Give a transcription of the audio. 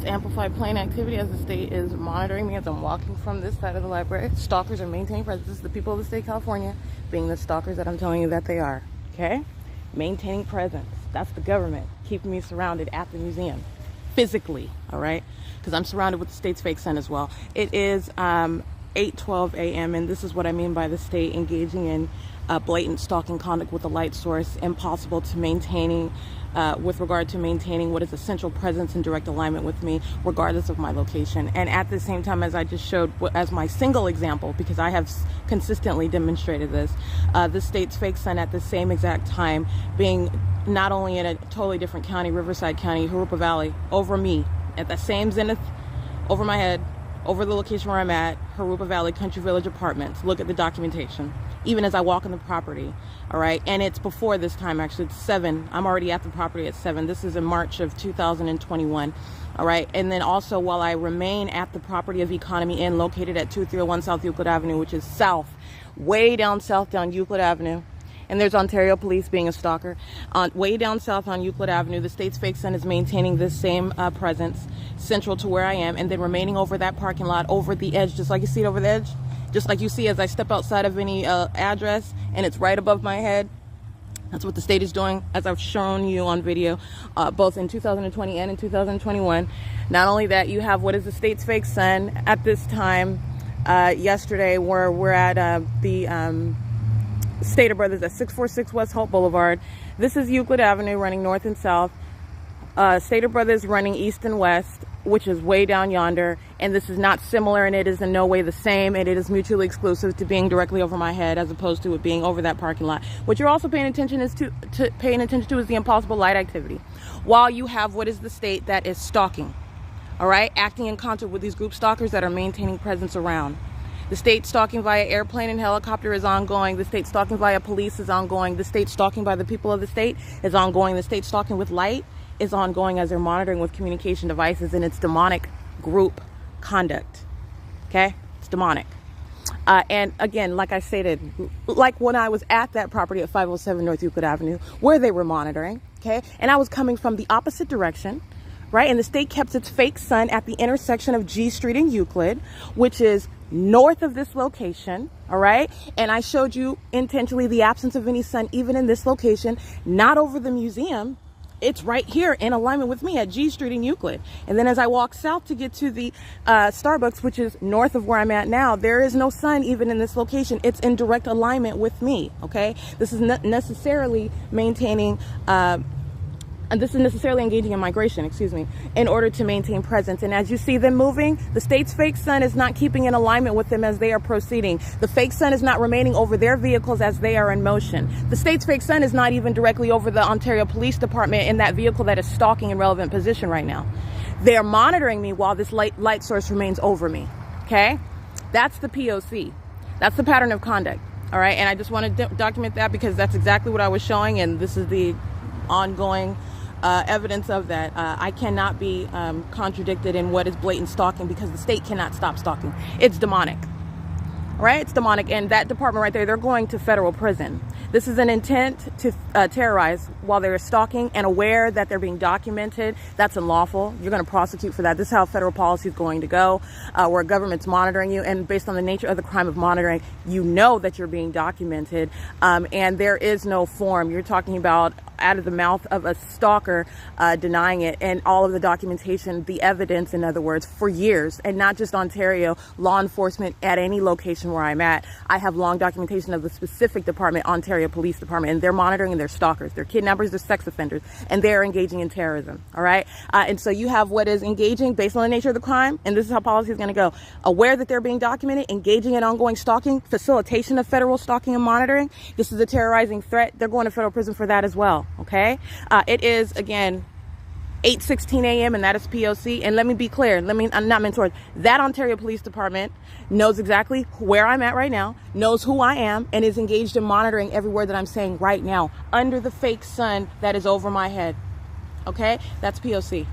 It's amplified plain activity as the state is monitoring me as I'm walking from this side of the library. Stalkers are maintaining presence. This is the people of the state of California being the stalkers that I'm telling you that they are. Okay? Maintaining presence. That's the government keeping me surrounded at the museum. Physically, all right? Because I'm surrounded with the state's fake sun as well. It is 8:12 a.m. and this is what I mean by the state engaging in blatant stalking conduct with a light source, impossible to maintaining with regard to maintaining what is essential presence in direct alignment with me, regardless of my location. And at the same time, as I just showed as my single example, because I have consistently demonstrated this, the state's fake sun at the same exact time being not only in a totally different county, Riverside County, Jurupa Valley, over me, at the same zenith, over my head, over the location where I'm at, Jurupa Valley Country Village Apartments. Look at the documentation, even as I walk on the property, all right? And it's before this time, actually. It's 7. I'm already at the property at 7. This is in March of 2021, all right? And then also, while I remain at the property of Economy Inn, located at 2301 South Euclid Avenue, which is south, way down south down Euclid Avenue, and there's Ontario Police being a stalker. Way down south on Euclid Avenue, the state's fake sun is maintaining this same presence central to where I am, and then remaining over that parking lot, over the edge, just like you see it over the edge, just like you see as I step outside of any address, and it's right above my head. That's what the state is doing, as I've shown you on video, both in 2020 and in 2021. Not only that, you have what is the state's fake sun at this time, yesterday, where we're at the Stater Brothers at 646 West Hope Boulevard. This is Euclid Avenue running north and south. Stater Brothers running east and west, which is way down yonder. And this is not similar, and it is in no way the same. And it is mutually exclusive to being directly over my head, as opposed to it being over that parking lot. What you're also paying attention is to the impossible light activity, while you have what is the state that is stalking, all right, acting in concert with these group stalkers that are maintaining presence around. The state stalking via airplane and helicopter is ongoing. The state stalking via police is ongoing. The state stalking by the people of the state is ongoing. The state stalking with light is ongoing as they're monitoring with communication devices, and it's demonic group conduct. Okay? It's demonic. And again, like I stated, like when I was at that property at 507 North Euclid Avenue, where they were monitoring, okay? And I was coming from the opposite direction, right? And the state kept its fake sun at the intersection of G Street and Euclid, which is north of this location, all right? And I showed you intentionally the absence of any sun even in this location, not over the museum. It's right here in alignment with me at G Street in Euclid. And then as I walk south to get to the Starbucks, which is north of where I'm at now, there is no sun even in this location. It's in direct alignment with me, okay? This is not necessarily maintaining and this is necessarily engaging in migration, in order to maintain presence. And as you see them moving, the state's fake sun is not keeping in alignment with them as they are proceeding. The fake sun is not remaining over their vehicles as they are in motion. The state's fake sun is not even directly over the Ontario Police Department in that vehicle that is stalking in relevant position right now. They are monitoring me while this light source remains over me, okay? That's the P.O.C. That's the pattern of conduct, all right? And I just want to document that because that's exactly what I was showing, and this is the ongoing evidence of that. I cannot be contradicted in what is blatant stalking because the state cannot stop stalking. It's demonic, right? It's demonic. And that department right there, they're going to federal prison. This is an intent to terrorize while they're stalking and aware that they're being documented. That's unlawful. You're going to prosecute for that. This is how federal policy is going to go, where government's monitoring you. And based on the nature of the crime of monitoring, you know that you're being documented. And there is no form. You're talking about out of the mouth of a stalker denying it, and all of the documentation, the evidence, in other words, for years, and not just Ontario, law enforcement at any location where I'm at. I have long documentation of the specific department, Ontario Police Department, and they're monitoring, and they're stalkers, they're kidnappers, they're sex offenders, and they're engaging in terrorism, all right? And so you have what is engaging based on the nature of the crime, and this is how policy is going to go. Aware that they're being documented, engaging in ongoing stalking, facilitation of federal stalking and monitoring. This is a terrorizing threat. They're going to federal prison for that as well. Okay, it is again 8:16 a.m. and that is P.O.C. And let me be clear. I'm not mentored. That Ontario Police Department knows exactly where I'm at right now, knows who I am, and is engaged in monitoring every word that I'm saying right now under the fake sun that is over my head. Okay, that's P.O.C.